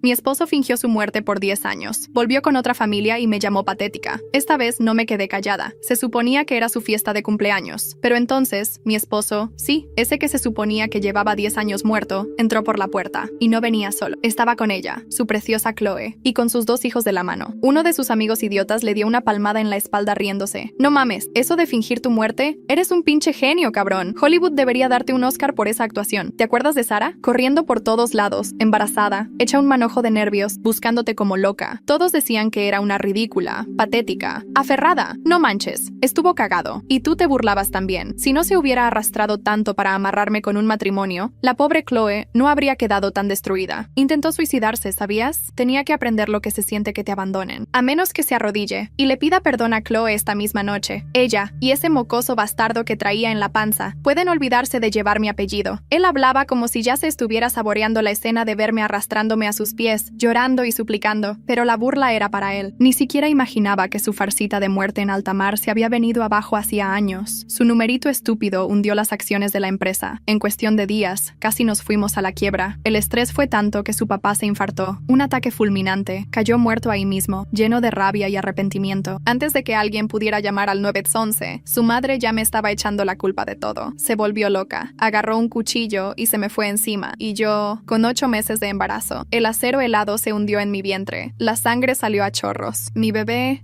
Mi esposo fingió su muerte por 10 años. Volvió con otra familia y me llamó patética. Esta vez no me quedé callada. Se suponía que era su fiesta de cumpleaños. Pero entonces, mi esposo, sí, ese que se suponía que llevaba 10 años muerto, entró por la puerta. Y no venía solo. Estaba con ella, su preciosa Chloe, y con sus 2 hijos de la mano. Uno de sus amigos idiotas le dio una palmada en la espalda riéndose. No mames, eso de fingir tu muerte, eres un pinche genio, cabrón. Hollywood debería darte un Oscar por esa actuación. ¿Te acuerdas de Sara? Corriendo por todos lados, embarazada, hecha un manojo de nervios, buscándote como loca. Todos decían que era una ridícula, patética, aferrada. No manches, estuvo cagado. Y tú te burlabas también. Si no se hubiera arrastrado tanto para amarrarme con un matrimonio, la pobre Chloe no habría quedado tan destruida. Intentó suicidarse, ¿sabías? Tenía que aprender lo que se siente que te abandonen. A menos que se arrodille y le pida perdón a Chloe esta misma noche. Ella y ese mocoso bastardo que traía en la panza pueden olvidarse de llevar mi apellido. Él hablaba como si ya se estuviera saboreando la escena de verme arrastrándome a sus pies, llorando y suplicando, pero la burla era para él. Ni siquiera imaginaba que su farsita de muerte en alta mar se había venido abajo hacía años. Su numerito estúpido hundió las acciones de la empresa. En cuestión de días, casi nos fuimos a la quiebra. El estrés fue tanto que su papá se infartó. Un ataque fulminante. Cayó muerto ahí mismo, lleno de rabia y arrepentimiento. Antes de que alguien pudiera llamar al 911, su madre ya me estaba echando la culpa de todo. Se volvió loca. Agarró un cuchillo y se me fue encima. Y yo, con 8 meses de embarazo, el acero helado se hundió en mi vientre. La sangre salió a chorros. Mi bebé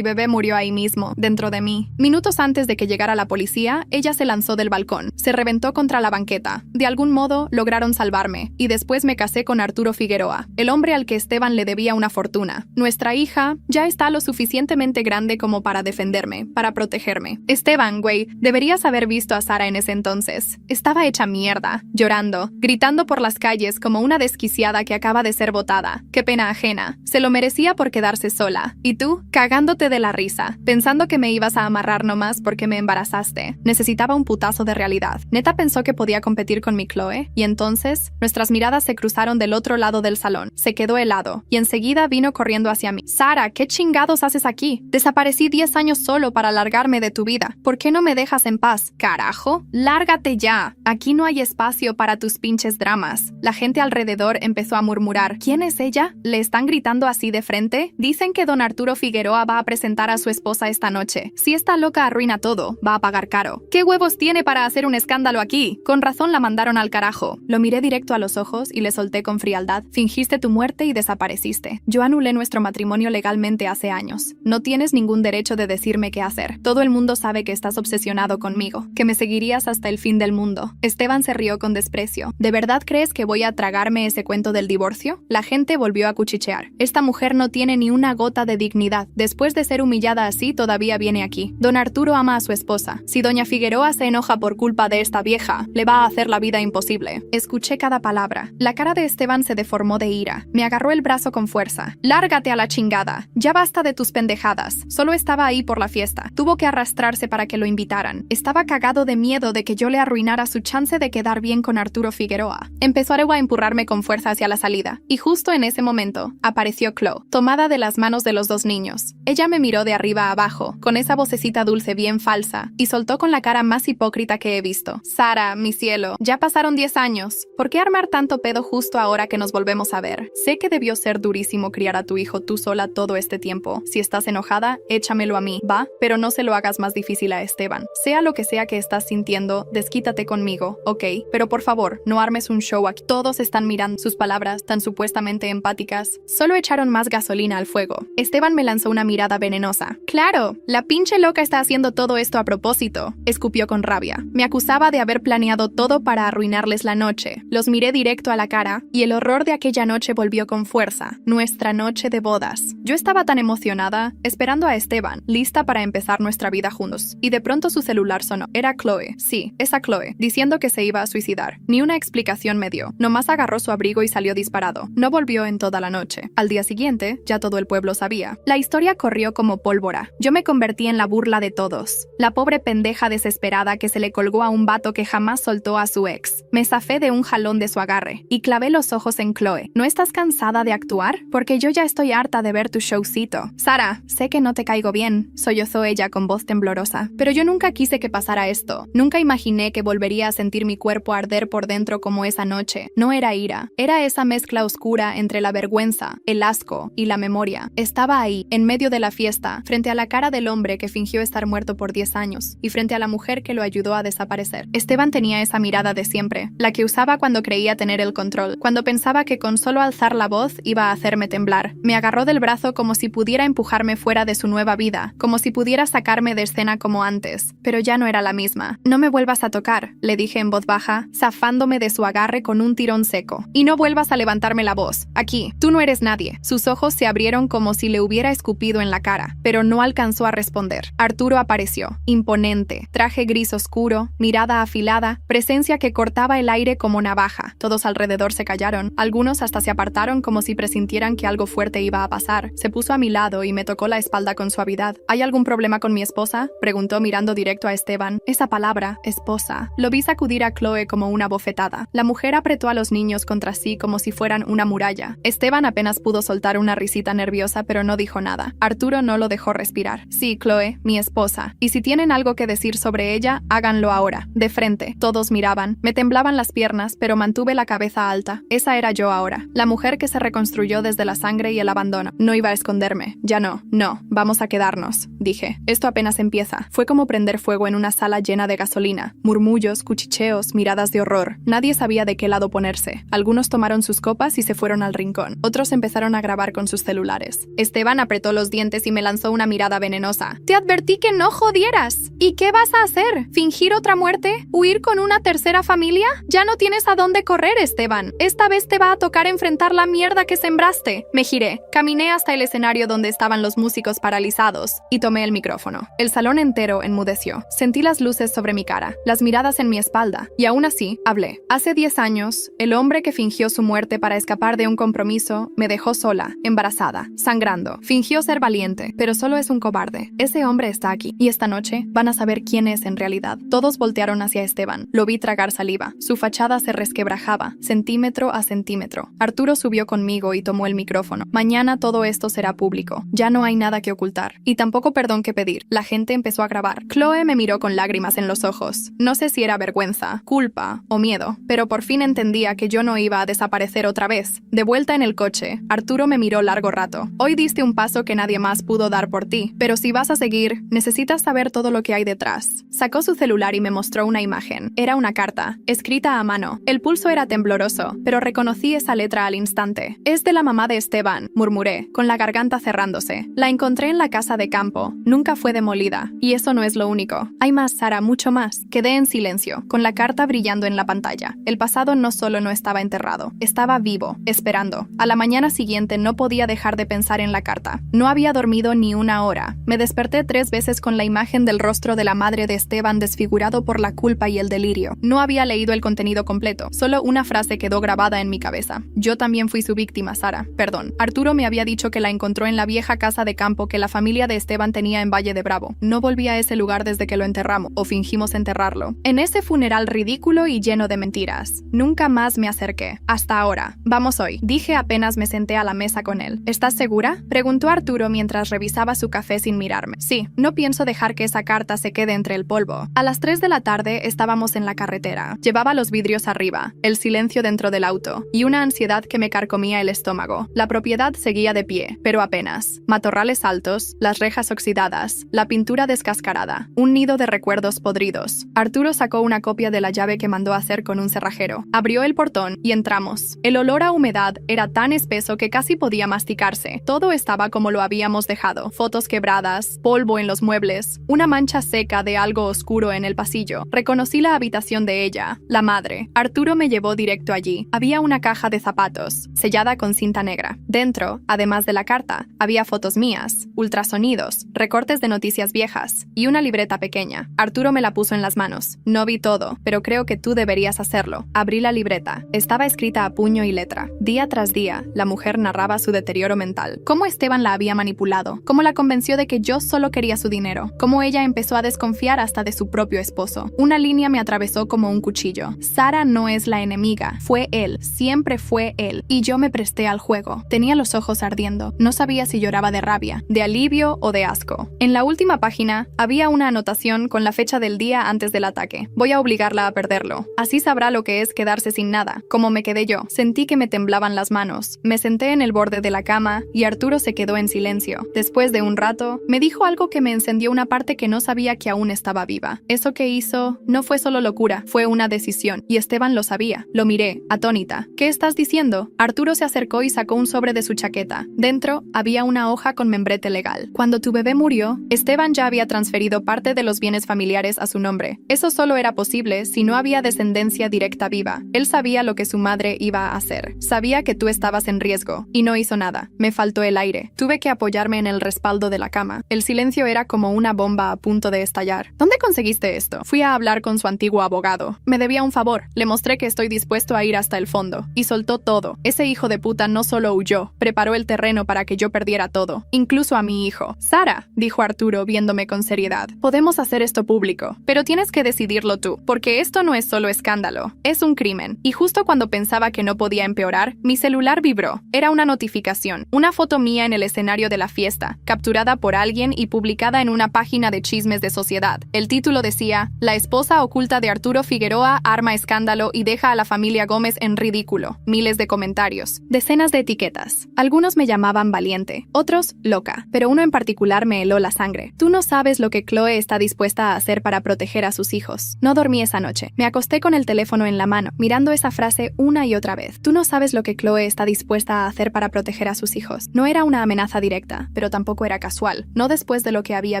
murió ahí mismo, dentro de mí. Minutos antes de que llegara la policía, ella se lanzó del balcón. Se reventó contra la banqueta. De algún modo, lograron salvarme. Y después me casé con Arturo Figueroa, el hombre al que Esteban le debía una fortuna. Nuestra hija ya está lo suficientemente grande como para defenderme, para protegerme. Esteban, güey, deberías haber visto a Sara en ese entonces. Estaba hecha mierda, llorando, gritando por las calles como una desquiciada que acaba de ser botada. Qué pena ajena. Se lo merecía por quedarse sola. Y tú, cagándote de la risa, pensando que me ibas a amarrar nomás porque me embarazaste. Necesitaba un putazo de realidad. Neta pensó que podía competir con mi Chloe, y entonces nuestras miradas se cruzaron del otro lado del salón. Se quedó helado, y enseguida vino corriendo hacia mí. Sara, ¿qué chingados haces aquí? Desaparecí 10 años solo para largarme de tu vida. ¿Por qué no me dejas en paz? Carajo, lárgate ya. Aquí no hay espacio para tus pinches dramas. La gente alrededor empezó a murmurar. ¿Quién es ella? ¿Le están gritando así de frente? Dicen que don Arturo Figueroa va a presentar a su esposa esta noche. Si esta loca arruina todo, va a pagar caro. ¿Qué huevos tiene para hacer un escándalo aquí? Con razón la mandaron al carajo. Lo miré directo a los ojos y le solté con frialdad. Fingiste tu muerte y desapareciste. Yo anulé nuestro matrimonio legalmente hace años. No tienes ningún derecho de decirme qué hacer. Todo el mundo sabe que estás obsesionado conmigo, que me seguirías hasta el fin del mundo. Esteban se rió con desprecio. ¿De verdad crees que voy a tragarme ese cuento del divorcio? La gente volvió a cuchichear. Esta mujer no tiene ni una gota de dignidad. Después de ser humillada así, todavía viene aquí. Don Arturo ama a su esposa. Si doña Figueroa se enoja por culpa de esta vieja, le va a hacer la vida imposible. Escuché cada palabra. La cara de Esteban se deformó de ira. Me agarró el brazo con fuerza. ¡Lárgate a la chingada! Ya basta de tus pendejadas. Solo estaba ahí por la fiesta. Tuvo que arrastrarse para que lo invitaran. Estaba cagado de miedo de que yo le arruinara su chance de quedar bien con Arturo Figueroa. Empezó a empurrarme con fuerza hacia la salida. Y justo en ese momento, apareció Chloe, tomada de las manos de los 2 niños. Ella me miró de arriba a abajo, con esa vocecita dulce bien falsa, y soltó con la cara más hipócrita que he visto. Sara, mi cielo, ya pasaron 10 años. ¿Por qué armar tanto pedo justo ahora que nos volvemos a ver? Sé que debió ser durísimo criar a tu hijo tú sola todo este tiempo. Si estás enojada, échamelo a mí, ¿va? Pero no se lo hagas más difícil a Esteban. Sea lo que sea que estás sintiendo, desquítate conmigo, ¿ok? Pero por favor, no armes un show aquí. Todos están mirando sus palabras tan supuestamente empáticas. Solo echaron más gasolina al fuego. Esteban me lanzó una mirada venenosa. ¡Claro! La pinche loca está haciendo todo esto a propósito. Escupió con rabia. Me acusaba de haber planeado todo para arruinarles la noche. Los miré directo a la cara y el horror de aquella noche volvió con fuerza. Nuestra noche de bodas. Yo estaba tan emocionada, esperando a Esteban, lista para empezar nuestra vida juntos. Y de pronto su celular sonó. Era Chloe. Sí, esa Chloe, diciendo que se iba a suicidar. Ni una explicación me dio. Nomás agarró su abrigo y salió disparado. No volvió en toda la noche. Al día siguiente, ya todo el pueblo sabía. La historia corrió como pólvora. Yo me convertí en la burla de todos. La pobre pendeja desesperada que se le colgó a un vato que jamás soltó a su ex. Me zafé de un jalón de su agarre y clavé los ojos en Chloe. ¿No estás cansada de actuar? Porque yo ya estoy harta de ver tu showcito. Sara, sé que no te caigo bien, sollozó ella con voz temblorosa. Pero yo nunca quise que pasara esto. Nunca imaginé que volvería a sentir mi cuerpo arder por dentro como esa noche. No era ira. Era esa mezcla oscura dividida entre la vergüenza, el asco y la memoria. Estaba ahí, en medio de la fiesta, frente a la cara del hombre que fingió estar muerto por 10 años y frente a la mujer que lo ayudó a desaparecer. Esteban tenía esa mirada de siempre, la que usaba cuando creía tener el control, cuando pensaba que con solo alzar la voz iba a hacerme temblar. Me agarró del brazo como si pudiera empujarme fuera de su nueva vida, como si pudiera sacarme de escena como antes, pero ya no era la misma. No me vuelvas a tocar, le dije en voz baja, zafándome de su agarre con un tirón seco. Y no vuelvas a levantarme la voz. Aquí, tú no eres nadie. Sus ojos se abrieron como si le hubiera escupido en la cara, pero no alcanzó a responder. Arturo apareció, imponente, traje gris oscuro, mirada afilada, presencia que cortaba el aire como navaja. Todos alrededor se callaron, algunos hasta se apartaron como si presintieran que algo fuerte iba a pasar. Se puso a mi lado y me tocó la espalda con suavidad. ¿Hay algún problema con mi esposa?, preguntó mirando directo a Esteban. Esa palabra, esposa. Lo vi sacudir a Chloe como una bofetada. La mujer apretó a los niños contra sí como si fueran una muralla. Esteban apenas pudo soltar una risita nerviosa, pero no dijo nada. Arturo no lo dejó respirar. Sí, Chloe, mi esposa. Y si tienen algo que decir sobre ella, háganlo ahora. De frente. Todos miraban. Me temblaban las piernas, pero mantuve la cabeza alta. Esa era yo ahora. La mujer que se reconstruyó desde la sangre y el abandono. No iba a esconderme. Ya no. No. Vamos a quedarnos, dije. Esto apenas empieza. Fue como prender fuego en una sala llena de gasolina. Murmullos, cuchicheos, miradas de horror. Nadie sabía de qué lado ponerse. Algunos tomaron sus copas y se fueron al rincón. Otros empezaron a grabar con sus celulares. Esteban apretó los dientes y me lanzó una mirada venenosa. Te advertí que no jodieras. ¿Y qué vas a hacer? ¿Fingir otra muerte? ¿Huir con una tercera familia? Ya no tienes a dónde correr, Esteban. Esta vez te va a tocar enfrentar la mierda que sembraste. Me giré. Caminé hasta el escenario donde estaban los músicos paralizados y tomé el micrófono. El salón entero enmudeció. Sentí las luces sobre mi cara, las miradas en mi espalda, y aún así, hablé. Hace 10 años, el hombre que fingió su muerte para escapar de un compromiso me dejó sola, embarazada, sangrando. Fingió ser valiente, pero solo es un cobarde. Ese hombre está aquí, y esta noche van a saber quién es en realidad. Todos voltearon hacia Esteban. Lo vi tragar saliva. Su fachada se resquebrajaba, centímetro a centímetro. Arturo subió conmigo y tomó el micrófono. Mañana todo esto será público. Ya no hay nada que ocultar. Y tampoco perdón que pedir. La gente empezó a grabar. Chloe me miró con lágrimas en los ojos. No sé si era vergüenza, culpa o miedo, pero por fin entendía que yo no iba a desaparecer otra vez. De vuelta en el coche, Arturo me miró largo rato. Hoy diste un paso que nadie más pudo dar por ti, pero si vas a seguir, necesitas saber todo lo que hay detrás. Sacó su celular y me mostró una imagen. Era una carta, escrita a mano. El pulso era tembloroso, pero reconocí esa letra al instante. Es de la mamá de Esteban, murmuré, con la garganta cerrándose. La encontré en la casa de campo. Nunca fue demolida. Y eso no es lo único. Hay más, Sara, mucho más. Quedé en silencio, con la carta brillando en la pantalla. El pasado no solo no estaba enterrado, estaba vivo, esperando. A la mañana siguiente no podía dejar de pensar en la carta. No había dormido ni una hora. Me desperté 3 veces con la imagen del rostro de la madre de Esteban desfigurado por la culpa y el delirio. No había leído el contenido completo. Solo una frase quedó grabada en mi cabeza. Yo también fui su víctima, Sara. Perdón. Arturo me había dicho que la encontró en la vieja casa de campo que la familia de Esteban tenía en Valle de Bravo. No volví a ese lugar desde que lo enterramos, o fingimos enterrarlo. En ese funeral ridículo y lleno de mentiras. Nunca más me acerqué. Hasta ahora. Vamos hoy, dije apenas me senté a la mesa con él. ¿Estás segura?, preguntó Arturo mientras revisaba su café sin mirarme. Sí, no pienso dejar que esa carta se quede entre el polvo. A las 3 de la tarde estábamos en la carretera. Llevaba los vidrios arriba, el silencio dentro del auto, y una ansiedad que me carcomía el estómago. La propiedad seguía de pie, pero apenas. Matorrales altos, las rejas oxidadas, la pintura descascarada, un nido de recuerdos podridos. Arturo sacó una copia de la llave que mandó hacer con un cerrajero. Abrió el portón y entramos. El olor a humedad era tan espeso que casi podía masticarse. Todo estaba como lo habíamos dejado. Fotos quebradas, polvo en los muebles, una mancha seca de algo oscuro en el pasillo. Reconocí la habitación de ella, la madre. Arturo me llevó directo allí. Había una caja de zapatos, sellada con cinta negra. Dentro, además de la carta, había fotos mías, ultrasonidos, recortes de noticias viejas y una libreta pequeña. Arturo me la puso en las manos. No vi todo, pero creo que tú deberías hacerlo. Abrí la libreta. Estaba escrita a puño y letra. Día tras día, la mujer narraba su deterioro mental. Cómo Esteban la había manipulado. Cómo la convenció de que yo solo quería su dinero. Cómo ella empezó a desconfiar hasta de su propio esposo. Una línea me atravesó como un cuchillo. Sara no es la enemiga. Fue él. Siempre fue él. Y yo me presté al juego. Tenía los ojos ardiendo. No sabía si lloraba de rabia, de alivio o de asco. En la última página, había una anotación con la fecha del día antes del ataque. Voy a obligarla a perderlo. Así sabrá lo que es quedarse sin nada. Como me quedé yo. Sentí que me temblaba temblaban las manos. Me senté en el borde de la cama y Arturo se quedó en silencio. Después de un rato, me dijo algo que me encendió una parte que no sabía que aún estaba viva. Eso que hizo no fue solo locura, fue una decisión, y Esteban lo sabía. Lo miré, atónita. ¿Qué estás diciendo? Arturo se acercó y sacó un sobre de su chaqueta. Dentro había una hoja con membrete legal. Cuando tu bebé murió, Esteban ya había transferido parte de los bienes familiares a su nombre. Eso solo era posible si no había descendencia directa viva. Él sabía lo que su madre iba a hacer. Sabía que tú estabas en riesgo, y no hizo nada. Me faltó el aire. Tuve que apoyarme en el respaldo de la cama. El silencio era como una bomba a punto de estallar. ¿Dónde conseguiste esto? Fui a hablar con su antiguo abogado. Me debía un favor. Le mostré que estoy dispuesto a ir hasta el fondo. Y soltó todo. Ese hijo de puta no solo huyó, preparó el terreno para que yo perdiera todo. Incluso a mi hijo. Sara, dijo Arturo viéndome con seriedad. Podemos hacer esto público, pero tienes que decidirlo tú, porque esto no es solo escándalo. Es un crimen. Y justo cuando pensaba que no podía empeorar, mi celular vibró. Era una notificación. Una foto mía en el escenario de la fiesta, capturada por alguien y publicada en una página de chismes de sociedad. El título decía: La esposa oculta de Arturo Figueroa arma escándalo y deja a la familia Gómez en ridículo. Miles de comentarios. Decenas de etiquetas. Algunos me llamaban valiente, otros loca, pero uno en particular me heló la sangre. Tú no sabes lo que Chloe está dispuesta a hacer para proteger a sus hijos. No dormí esa noche. Me acosté con el teléfono en la mano, mirando esa frase una y otra vez. Tú no sabes lo que Chloe está dispuesta a hacer para proteger a sus hijos. No era una amenaza directa, pero tampoco era casual. No después de lo que había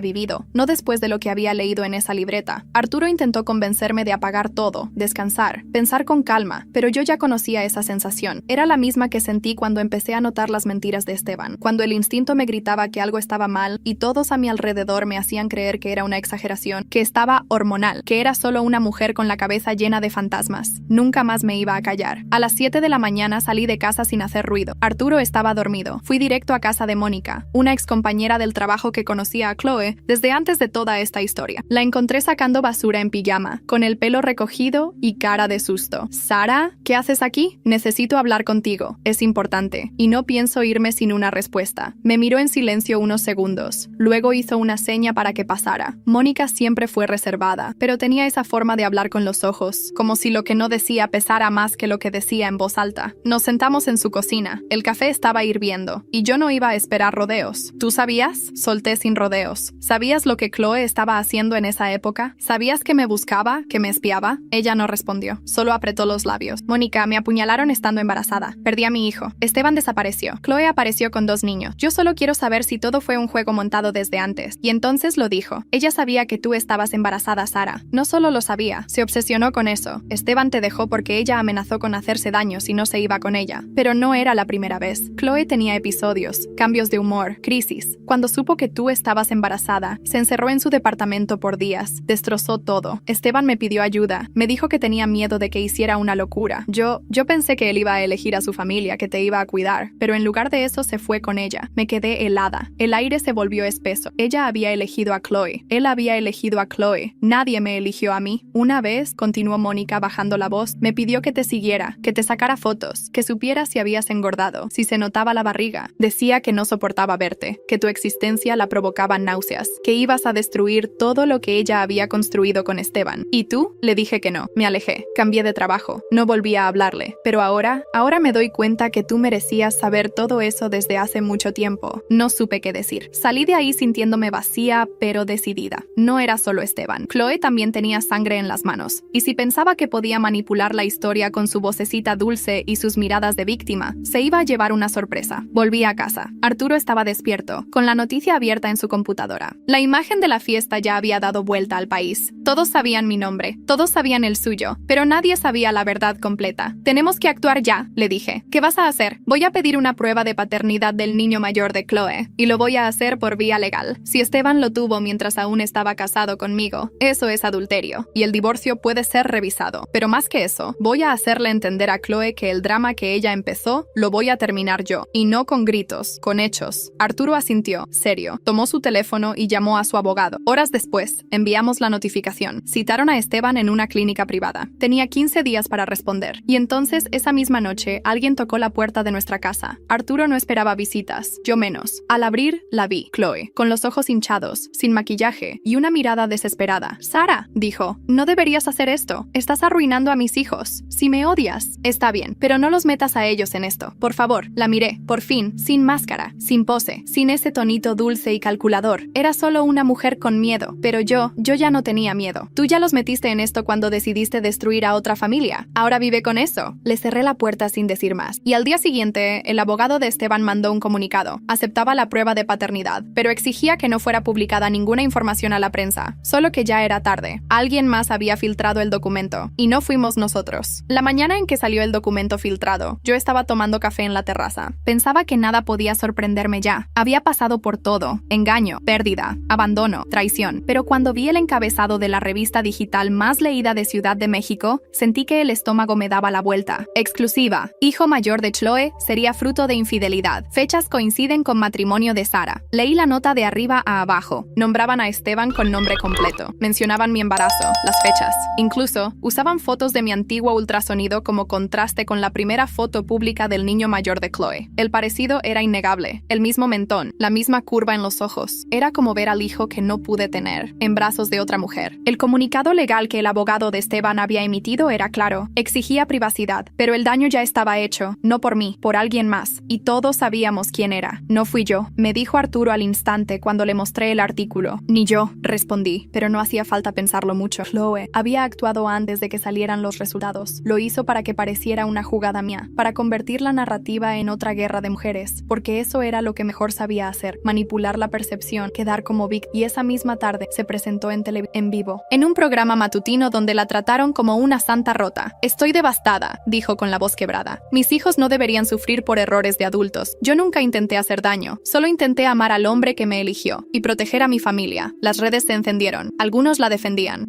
vivido, no después de lo que había leído en esa libreta. Arturo intentó convencerme de apagar todo, descansar, pensar con calma, pero yo ya conocía esa sensación. Era la misma que sentí cuando empecé a notar las mentiras de Esteban, cuando el instinto me gritaba que algo estaba mal y todos a mi alrededor me hacían creer que era una exageración, que estaba hormonal, que era solo una mujer con la cabeza llena de fantasmas. Nunca más me iba a callar. A las 7 de la mañana salí de casa sin hacer ruido. Arturo estaba dormido. Fui directo a casa de Mónica, una excompañera del trabajo que conocía a Chloe desde antes de toda esta historia. La encontré sacando basura en pijama, con el pelo recogido y cara de susto. «Sara, ¿qué haces aquí? Necesito hablar contigo. Es importante. Y no pienso irme sin una respuesta». Me miró en silencio unos segundos. Luego hizo una seña para que pasara. Mónica siempre fue reservada, pero tenía esa forma de hablar con los ojos, como si lo que no decía pesara más que lo que decía en voz alta. Nos sentamos en su cocina. El café estaba hirviendo, y yo no iba a esperar rodeos. ¿Tú sabías? Solté sin rodeos. ¿Sabías lo que Chloe estaba haciendo en esa época? ¿Sabías que me buscaba, que me espiaba? Ella no respondió, solo apretó los labios. Mónica, me apuñalaron estando embarazada. Perdí a mi hijo. Esteban desapareció. Chloe apareció con 2 niños. Yo solo quiero saber si todo fue un juego montado desde antes. Y entonces lo dijo. Ella sabía que tú estabas embarazada, Sara. No solo lo sabía, se obsesionó con eso. Esteban te dejó porque ella amenazó con hacerse daño si no se iba con ella. Pero no era la primera vez. Chloe tenía episodios, cambios de humor, crisis. Cuando supo que tú estabas embarazada, se encerró en su departamento por días. Destrozó todo. Esteban me pidió ayuda. Me dijo que tenía miedo de que hiciera una locura. Yo pensé que él iba a elegir a su familia, que te iba a cuidar. Pero en lugar de eso se fue con ella. Me quedé helada. El aire se volvió espeso. Ella había elegido a Chloe. Él había elegido a Chloe. Nadie me eligió a mí. Una vez, continuó Mónica bajando la voz, me pidió que te siguiera, que te sacara fotos, que supiera si habías engordado, si se notaba la barriga. Decía que no soportaba verte, que tu existencia la provocaba náuseas, que ibas a destruir todo lo que ella había construido con Esteban. ¿Y tú? Le dije que no. Me alejé. Cambié de trabajo. No volví a hablarle. Pero ahora me doy cuenta que tú merecías saber todo eso desde hace mucho tiempo. No supe qué decir. Salí de ahí sintiéndome vacía, pero decidida. No era solo Esteban. Chloe también tenía sangre en las manos. Y si pensaba que podía manipular la historia con su vocecita dulce y sus miradas de víctima, se iba a llevar una sorpresa. Volví a casa. Arturo estaba despierto, con la noticia abierta en su computadora. La imagen de la fiesta ya había dado vuelta al país. Todos sabían mi nombre, todos sabían el suyo, pero nadie sabía la verdad completa. Tenemos que actuar ya, le dije. ¿Qué vas a hacer? Voy a pedir una prueba de paternidad del niño mayor de Chloe, y lo voy a hacer por vía legal. Si Esteban lo tuvo mientras aún estaba casado conmigo, eso es adulterio, y el divorcio puede ser revisado. Pero más que eso, voy a hacerle entender a Chloe que el drama que ella empezó, lo voy a terminar yo, y no con gritos, con hechos. Arturo asintió, serio, tomó su teléfono y llamó a su abogado. Horas después, enviamos la notificación investigación. Citaron a Esteban en una clínica privada. Tenía 15 días para responder. Y entonces, esa misma noche, alguien tocó la puerta de nuestra casa. Arturo no esperaba visitas, yo menos. Al abrir, la vi, Chloe, con los ojos hinchados, sin maquillaje y una mirada desesperada. «Sara», dijo, «no deberías hacer esto. Estás arruinando a mis hijos. Si me odias, está bien, pero no los metas a ellos en esto. Por favor». La miré, por fin, sin máscara, sin pose, sin ese tonito dulce y calculador. Era solo una mujer con miedo, pero yo ya no tenía miedo. Tú ya los metiste en esto cuando decidiste destruir a otra familia. Ahora vive con eso. Le cerré la puerta sin decir más. Y al día siguiente, el abogado de Esteban mandó un comunicado. Aceptaba la prueba de paternidad, pero exigía que no fuera publicada ninguna información a la prensa. Solo que ya era tarde. Alguien más había filtrado el documento, y no fuimos nosotros. La mañana en que salió el documento filtrado, yo estaba tomando café en la terraza. Pensaba que nada podía sorprenderme ya. Había pasado por todo: engaño, pérdida, abandono, traición. Pero cuando vi el encabezado de la revista digital más leída de Ciudad de México, sentí que el estómago me daba la vuelta. Exclusiva: hijo mayor de Chloe sería fruto de infidelidad. Fechas coinciden con matrimonio de Sara. Leí la nota de arriba a abajo. Nombraban a Esteban con nombre completo. Mencionaban mi embarazo, las fechas. Incluso, usaban fotos de mi antiguo ultrasonido como contraste con la primera foto pública del niño mayor de Chloe. El parecido era innegable. El mismo mentón, la misma curva en los ojos. Era como ver al hijo que no pude tener, en brazos de otra mujer. El comunicado legal que el abogado de Esteban había emitido era claro. Exigía privacidad, pero el daño ya estaba hecho, no por mí, por alguien más. Y todos sabíamos quién era. No fui yo, me dijo Arturo al instante cuando le mostré el artículo. Ni yo, respondí, pero no hacía falta pensarlo mucho. Chloe había actuado antes de que salieran los resultados. Lo hizo para que pareciera una jugada mía, para convertir la narrativa en otra guerra de mujeres, porque eso era lo que mejor sabía hacer: manipular la percepción, quedar como víctima. Y esa misma tarde se presentó en vivo, en un programa matutino donde la trataron como una santa rota. «Estoy devastada», dijo con la voz quebrada. «Mis hijos no deberían sufrir por errores de adultos. Yo nunca intenté hacer daño, solo intenté amar al hombre que me eligió y proteger a mi familia». Las redes se encendieron. Algunos la defendían.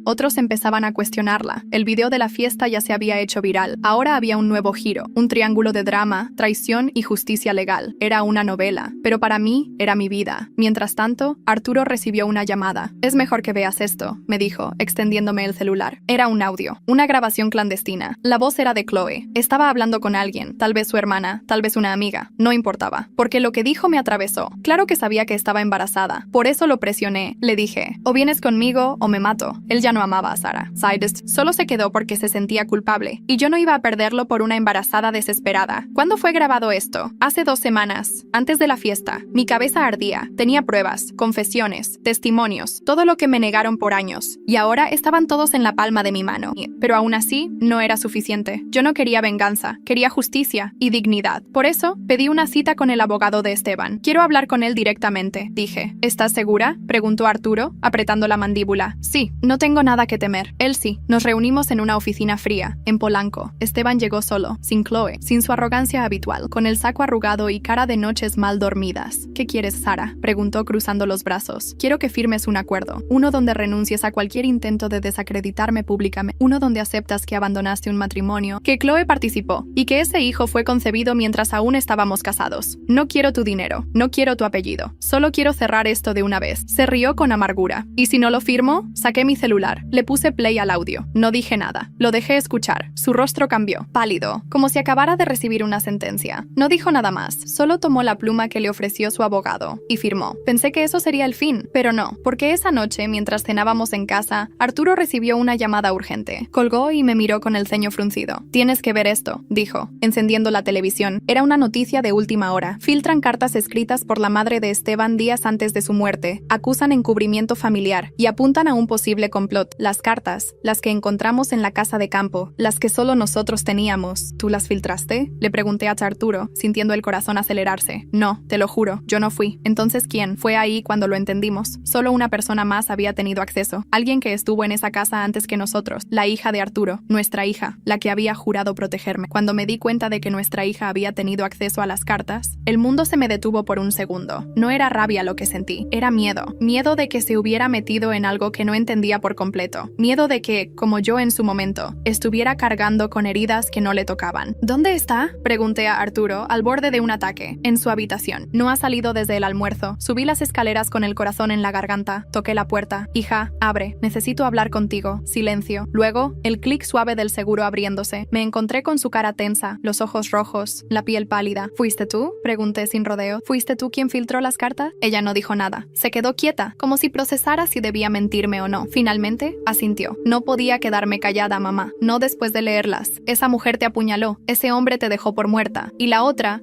Otros empezaban a cuestionarla. El video de la fiesta ya se había hecho viral. Ahora había un nuevo giro, un triángulo de drama, traición y justicia legal. Era una novela, pero para mí era mi vida. Mientras tanto, Arturo recibió una llamada. «Es mejor que veas esto», me dijo, extendiéndome el celular. Era un audio, una grabación clandestina. La voz era de Chloe. Estaba hablando con alguien, tal vez su hermana, tal vez una amiga. No importaba, porque lo que dijo me atravesó. Claro que sabía que estaba embarazada. Por eso lo presioné. Le dije: «O vienes conmigo o me mato». Él ya no amaba a Sara. Sidest solo se quedó porque se sentía culpable. Y yo no iba a perderlo por una embarazada desesperada. ¿Cuándo fue grabado esto? Hace 2 semanas, antes de la fiesta. Mi cabeza ardía. Tenía pruebas, confesiones, testimonios, todo lo que me negaron por años. Y ahora estaban todos en la palma de mi mano. Pero aún así, no era suficiente. Yo no quería venganza, quería justicia y dignidad. Por eso, pedí una cita con el abogado de Esteban. «Quiero hablar con él directamente», dije. «¿Estás segura?», preguntó Arturo, apretando la mandíbula. «Sí, no tengo nada que temer». Él sí. Nos reunimos en una oficina fría, en Polanco. Esteban llegó solo, sin Chloe, sin su arrogancia habitual, con el saco arrugado y cara de noches mal dormidas. «¿Qué quieres, Sara?», preguntó cruzando los brazos. «Quiero que firmes un acuerdo, uno donde renuncies a cualquier intento de desacreditarme públicamente, uno donde aceptas que abandonaste un matrimonio, que Chloe participó, y que ese hijo fue concebido mientras aún estábamos casados. No quiero tu dinero, no quiero tu apellido, solo quiero cerrar esto de una vez». Se rió con amargura. «¿Y si no lo firmo?». Saqué mi celular, le puse play al audio. No dije nada, lo dejé escuchar. Su rostro cambió, pálido, como si acabara de recibir una sentencia. No dijo nada más, solo tomó la pluma que le ofreció su abogado y firmó. Pensé que eso sería el fin, pero no, porque esa noche, mientras cenábamos en casa, Arturo recibió una llamada urgente. Colgó y me miró con el ceño fruncido. «Tienes que ver esto», dijo, encendiendo la televisión. Era una noticia de última hora. Filtran cartas escritas por la madre de Esteban días antes de su muerte. Acusan encubrimiento familiar y apuntan a un posible complot. Las cartas, las que encontramos en la casa de campo, las que solo nosotros teníamos. ¿Tú las filtraste?, le pregunté a Arturo, sintiendo el corazón acelerarse. «No, te lo juro, yo no fui». «Entonces, ¿quién?». Fue ahí cuando lo entendimos. Solo una persona más había tenido acceso. Alguien que estuvo en esa casa antes que nosotros. La hija de Arturo, nuestra hija, la que había jurado protegerme. Cuando me di cuenta de que nuestra hija había tenido acceso a las cartas, el mundo se me detuvo por un segundo. No era rabia lo que sentí, era miedo. Miedo de que se hubiera metido en algo que no entendía por completo. Miedo de que, como yo en su momento, estuviera cargando con heridas que no le tocaban. «¿Dónde está?», pregunté a Arturo, al borde de un ataque. «En su habitación. No ha salido desde el almuerzo». Subí las escaleras con el corazón en la garganta. Toqué la puerta. «Hija, puerta. Abre. Necesito hablar contigo. Silencio. Luego, el clic suave del seguro abriéndose. Me encontré con su cara tensa, los ojos rojos, la piel pálida. ¿Fuiste tú? Pregunté sin rodeo. ¿Fuiste tú quien filtró las cartas? Ella no dijo nada. Se quedó quieta, como si procesara si debía mentirme o no. Finalmente, asintió. No podía quedarme callada, mamá. No después de leerlas. Esa mujer te apuñaló. Ese hombre te dejó por muerta. Y la otra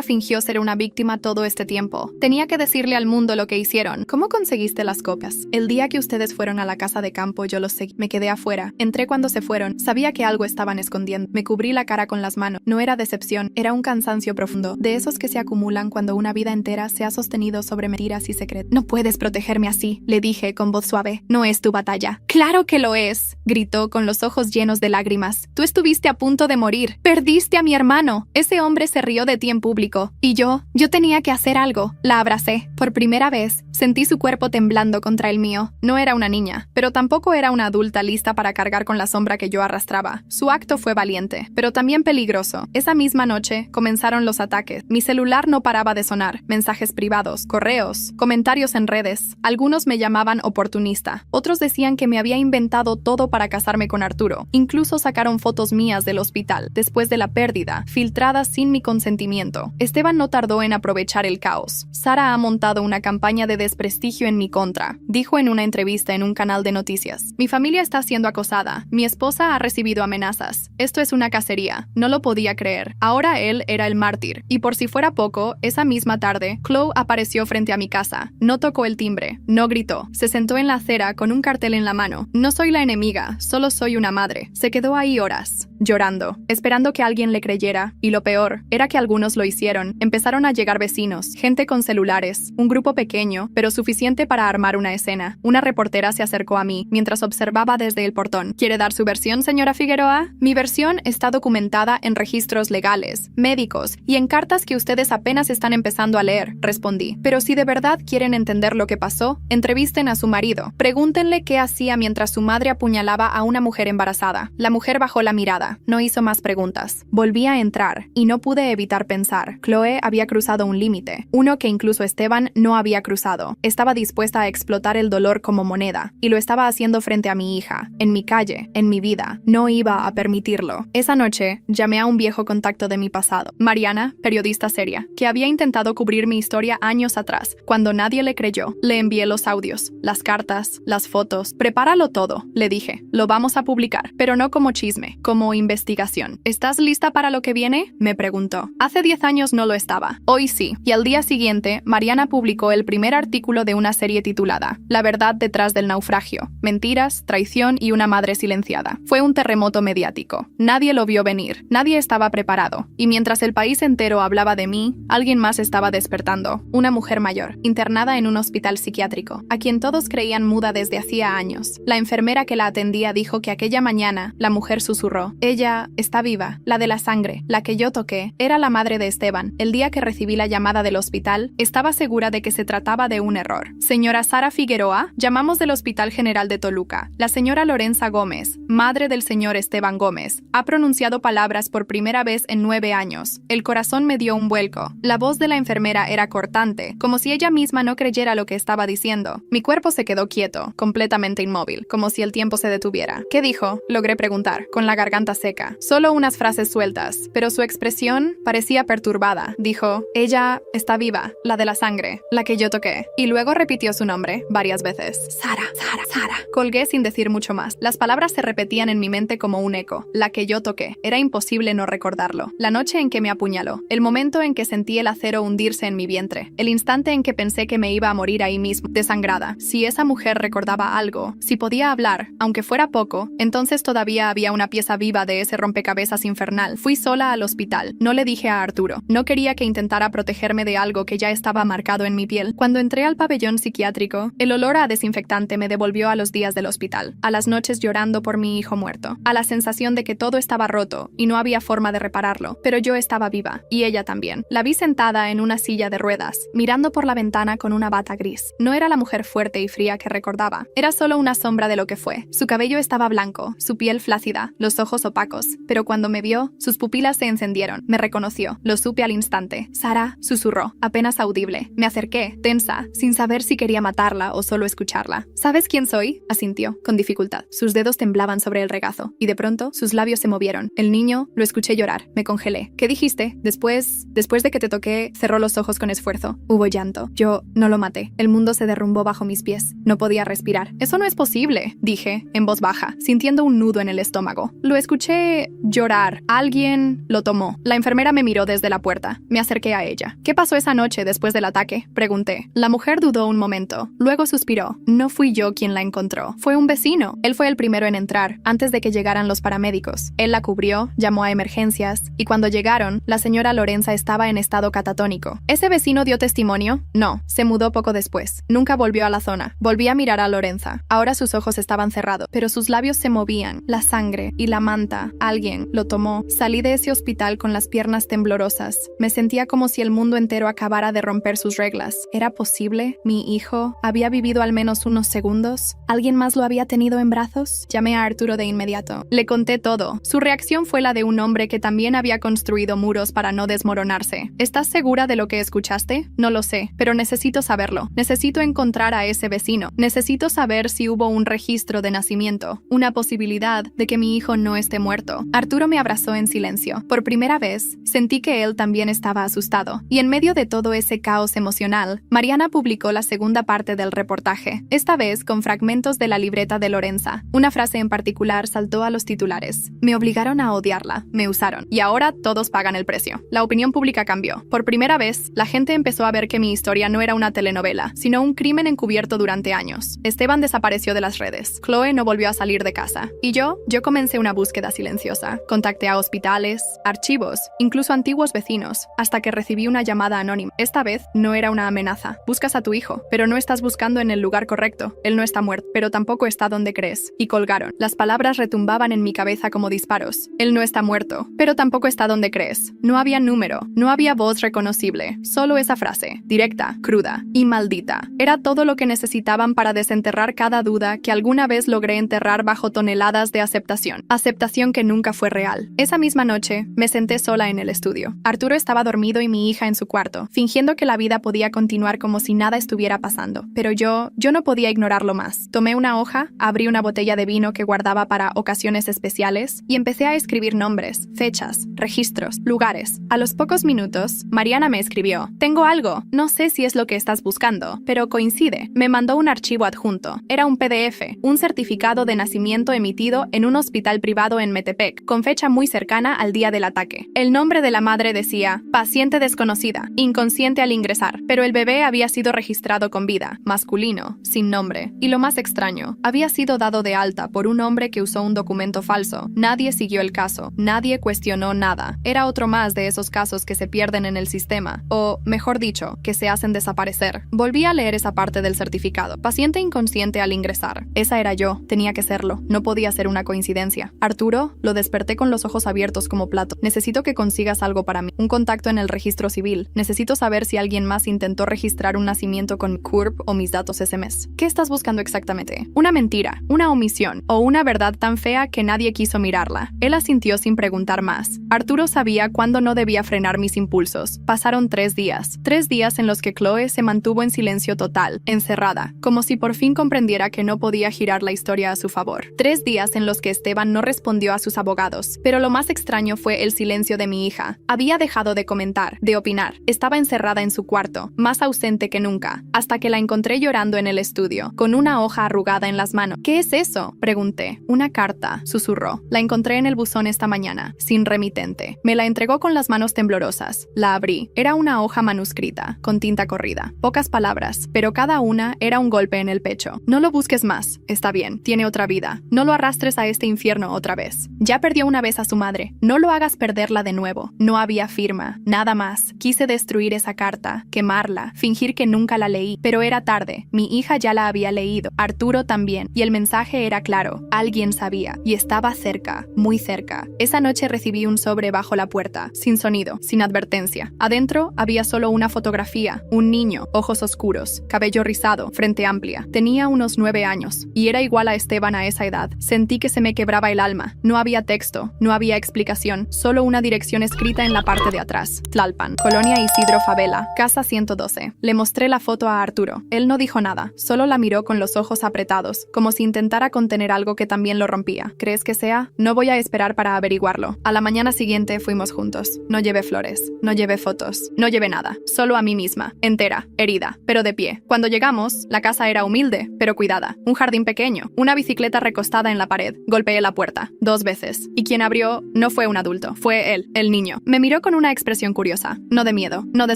fingió ser una víctima todo este tiempo. Tenía que decirle al mundo lo que hicieron. ¿Cómo conseguiste las copias? El día que ustedes fueron a la casa de campo, yo los seguí. Me quedé afuera. Entré cuando se fueron. Sabía que algo estaban escondiendo. Me cubrí la cara con las manos. No era decepción, era un cansancio profundo. De esos que se acumulan cuando una vida entera se ha sostenido sobre mentiras y secretos. No puedes protegerme así, le dije con voz suave. No es tu batalla. ¡Claro que lo es!, gritó con los ojos llenos de lágrimas. Tú estuviste a punto de morir. Perdiste a mi hermano. Ese hombre se rió de ti en público. Y yo tenía que hacer algo. La abracé. Por primera vez, sentí su cuerpo temblando contra el mío. No era una niña, pero tampoco era una adulta lista para cargar con la sombra que yo arrastraba. Su acto fue valiente, pero también peligroso. Esa misma noche comenzaron los ataques. Mi celular no paraba de sonar. Mensajes privados, correos, comentarios en redes. Algunos me llamaban oportunista. Otros decían que me había inventado todo para casarme con Arturo. Incluso sacaron fotos mías del hospital, después de la pérdida, filtradas sin mi consentimiento. Esteban no tardó en aprovechar el caos. Sara ha montado una campaña de desprestigio en mi contra, dijo en una entrevista en un canal de noticias. Mi familia está siendo acosada. Mi esposa ha recibido amenazas. Esto es una cacería. No lo podía creer. Ahora él era el mártir. Y por si fuera poco, esa misma tarde, Chloe apareció frente a mi casa. No tocó el timbre. No gritó. Se sentó en la acera con un cartel en la mano. No soy la enemiga, solo soy una madre. Se quedó ahí horas, llorando, esperando que alguien le creyera. Y lo peor, era que algunos lo hicieron. Empezaron a llegar vecinos, gente con celulares, un grupo pequeño, pero suficiente para armar una escena. Una reportera se acercó a mí, mientras observaba desde el portón. ¿Quiere dar su versión, señora Figueroa? Mi versión está documentada en registros legales, médicos y en cartas que ustedes apenas están empezando a leer, respondí. Pero si de verdad quieren entender lo que pasó, entrevisten a su marido. Pregúntenle qué hacía mientras su madre apuñalaba a una mujer embarazada. La mujer bajó la mirada, no hizo más preguntas. Volví a entrar y no pude evitar pensar. Chloe había cruzado un límite, uno que incluso Esteban no había cruzado. Estaba dispuesta a explotar el dolor como moneda, y lo estaba haciendo frente a mi hija, en mi calle, en mi vida. No iba a permitirlo. Esa noche, llamé a un viejo contacto de mi pasado, Mariana, periodista seria, que había intentado cubrir mi historia años atrás. Cuando nadie le creyó, le envié los audios, las cartas, las fotos. Prepáralo todo, le dije. Lo vamos a publicar, pero no como chisme, como investigación. ¿Estás lista para lo que viene?, me preguntó. Hace 10 años no lo estaba. Hoy sí. Y al día siguiente, Mariana publicó el primer artículo de una serie titulada La verdad detrás del naufragio. Mentiras, traición y una madre silenciada. Fue un terremoto mediático. Nadie lo vio venir. Nadie estaba preparado. Y mientras el país entero hablaba de mí, alguien más estaba despertando. Una mujer mayor, internada en un hospital psiquiátrico, a quien todos creían muda desde hacía años. La enfermera que la atendía dijo que aquella mañana, la mujer susurró: ella está viva, la de la sangre, la que yo toqué, era la madre de Esteban. El día que recibí la llamada del hospital, estaba segura de que se trataba de un error. Señora Sara Figueroa, llamamos del Hospital General de Toluca. La señora Lorenza Gómez, madre del señor Esteban Gómez, ha pronunciado palabras por primera vez en 9 años. El corazón me dio un vuelco. La voz de la enfermera era cortante, como si ella misma no creyera lo que estaba diciendo. Mi cuerpo se quedó quieto, completamente inmóvil, como si el tiempo se detuviera. ¿Qué dijo?, logré preguntar, con la garganta seca. Solo unas frases sueltas, pero su expresión parecía perturbada. Dijo: ella está viva, la de la sangre, la que yo toqué. Y luego repitió su nombre varias veces. Sara, Sara, Sara. Colgué sin decir mucho más. Las palabras se repetían en mi mente como un eco. La que yo toqué. Era imposible no recordarlo. La noche en que me apuñaló. El momento en que sentí el acero hundirse en mi vientre. El instante en que pensé que me iba a morir ahí mismo, desangrada. Si esa mujer recordaba algo, si podía hablar, aunque fuera poco, entonces todavía había una pieza viva de ese rompecabezas infernal. Fui sola al hospital. No le dije a Arturo. No quería que intentara protegerme de algo que ya estaba marcado en mi piel. Cuando entré al pabellón psiquiátrico, el olor a desinfectante me devolvió a los días del hospital, a las noches llorando por mi hijo muerto, a la sensación de que todo estaba roto y no había forma de repararlo, pero yo estaba viva, y ella también. La vi sentada en una silla de ruedas, mirando por la ventana con una bata gris. No era la mujer fuerte y fría que recordaba, era solo una sombra de lo que fue. Su cabello estaba blanco, su piel flácida, los ojos opacos, pero cuando me vio, sus pupilas se encendieron. Me reconoció, lo supe al instante. Sara, susurró, apenas audible. Me acerqué, tensa, sin saber si quería matarla o solo escucharla. ¿Sabes quién soy? Asintió, con dificultad. Sus dedos temblaban sobre el regazo, y de pronto sus labios se movieron. El niño lo escuché llorar. Me congelé. ¿Qué dijiste? Después de que te toqué, cerró los ojos con esfuerzo. Hubo llanto. Yo no lo maté. El mundo se derrumbó bajo mis pies. No podía respirar. Eso no es posible, dije, en voz baja, sintiendo un nudo en el estómago. Lo escuché llorar. Alguien lo tomó. La enfermera me miró desde la puerta. Me acerqué a ella. ¿Qué pasó esa noche después del ataque? Pregunté. La mujer dudó un momento. Luego suspiró. No fui yo quien la encontró. Fue un vecino. Él fue el primero en entrar, antes de que llegaran los paramédicos. Él la cubrió, llamó a emergencias, y cuando llegaron, la señora Lorenza estaba en estado catatónico. ¿Ese vecino dio testimonio? No. Se mudó poco después. Nunca volvió a la zona. Volví a mirar a Lorenza. Ahora sus ojos estaban cerrados, pero sus labios se movían. La sangre y la manta. Alguien lo tomó. Salí de ese hospital con las piernas temblorosas. Me sentía como si el mundo entero acabara de romper sus reglas. ¿Era posible? ¿Mi hijo había vivido al menos unos segundos? ¿Alguien más lo había tenido en brazos? Llamé a Arturo de inmediato. Le conté todo. Su reacción fue la de un hombre que también había construido muros para no desmoronarse. ¿Estás segura de lo que escuchaste? No lo sé, pero necesito saberlo. Necesito encontrar a ese vecino. Necesito saber si hubo un registro de nacimiento, una posibilidad de que mi hijo no esté muerto. Arturo me abrazó en silencio. Por primera vez, sentí que él también estaba asustado. Y en medio de todo ese caos emocional, Mariana publicó la segunda parte del reportaje, esta vez con fragmentos de la libreta de Lorenza. Una frase en particular saltó a los titulares. Me obligaron a odiarla, me usaron, y ahora todos pagan el precio. La opinión pública cambió. Por primera vez, la gente empezó a ver que mi historia no era una telenovela, sino un crimen encubierto durante años. Esteban desapareció de las redes. Chloe no volvió a salir de casa. Y yo comencé una búsqueda silenciosa. Contacté a hospitales, archivos, incluso antiguos vecinos, hasta que recibí una llamada anónima. Esta vez no era una amenaza. Buscas a tu hijo, pero no estás buscando en el lugar correcto. Él no está muerto, pero tampoco está donde crees. Y colgaron. Las palabras retumbaban en mi cabeza como disparos. Él no está muerto, pero tampoco está donde crees. No había número, no había voz reconocible. Solo esa frase, directa, cruda y maldita. Era todo lo que necesitaban para desenterrar cada duda que alguna vez logré enterrar bajo toneladas de aceptación. Aceptación que nunca fue real. Esa misma noche, me senté sola en el estudio. Arturo estaba dormido y mi hija en su cuarto, fingiendo que la vida podía continuar como si nada estuviera pasando. Pero yo no podía ignorarlo más. Tomé una hoja, abrí una botella de vino que guardaba para ocasiones especiales y empecé a escribir nombres, fechas, registros, lugares. A los pocos minutos, Mariana me escribió: «Tengo algo. No sé si es lo que estás buscando, pero coincide». Me mandó un archivo adjunto. Era un PDF, un certificado de nacimiento emitido en un hospital privado en Metepec, con fecha muy cercana al día del ataque. El nombre de la madre decía: «Paciente desconocida, inconsciente al ingresar», pero el bebé había sido registrado con vida, masculino, sin nombre. Y lo más extraño, había sido dado de alta por un hombre que usó un documento falso. Nadie siguió el caso, nadie cuestionó nada. Era otro más de esos casos que se pierden en el sistema, o, mejor dicho, que se hacen desaparecer. Volví a leer esa parte del certificado. Paciente inconsciente al ingresar. Esa era yo, tenía que serlo. No podía ser una coincidencia. Arturo, lo desperté con los ojos abiertos como plato. Necesito que consigas algo para mí. Un contacto en el registro civil. Necesito saber si alguien más intentó registrar un nacimiento con mi CURP o mis datos SMS. ¿Qué estás buscando exactamente? ¿Una mentira, una omisión o una verdad tan fea que nadie quiso mirarla? Él asintió sin preguntar más. Arturo sabía cuándo no debía frenar mis impulsos. Pasaron 3 días. 3 días en los que Chloe se mantuvo en silencio total, encerrada, como si por fin comprendiera que no podía girar la historia a su favor. 3 días en los que Esteban no respondió a sus abogados. Pero lo más extraño fue el silencio de mi hija. Había dejado de comentar, de opinar. Estaba encerrada en su cuarto, más ausente que nunca, hasta que la encontré llorando en el estudio, con una hoja arrugada en las manos. ¿Qué es eso?, pregunté. Una carta, susurró. La encontré en el buzón esta mañana, sin remitente. Me la entregó con las manos temblorosas. La abrí. Era una hoja manuscrita, con tinta corrida. Pocas palabras, pero cada una era un golpe en el pecho. No lo busques más. Está bien, tiene otra vida. No lo arrastres a este infierno otra vez. Ya perdió una vez a su madre. No lo hagas perderla de nuevo. No había firma, nada más. Quise destruir esa carta, quemarla, fingir que nunca la leí, pero era tarde. Mi hija ya la había leído, Arturo también, y el mensaje era claro. Alguien sabía, y estaba cerca, muy cerca. Esa noche recibí un sobre bajo la puerta, sin sonido, sin advertencia. Adentro había solo una fotografía, un niño, ojos oscuros, cabello rizado, frente amplia. Tenía unos 9 años, y era igual a Esteban a esa edad. Sentí que se me quebraba el alma. No había texto, no había explicación, solo una dirección escrita en la parte de atrás. Tlalpan, Colonia Isidro Favela, casa 112. Le mostré la foto a Arturo. Él no dijo nada, solo la la miró con los ojos apretados, como si intentara contener algo que también lo rompía. ¿Crees que sea? No voy a esperar para averiguarlo. A la mañana siguiente fuimos juntos. No llevé flores, no llevé fotos, no llevé nada. Solo a mí misma, entera, herida, pero de pie. Cuando llegamos, la casa era humilde, pero cuidada. Un jardín pequeño, una bicicleta recostada en la pared. Golpeé la puerta 2 veces. Y quien abrió no fue un adulto, fue él, el niño. Me miró con una expresión curiosa, no de miedo, no de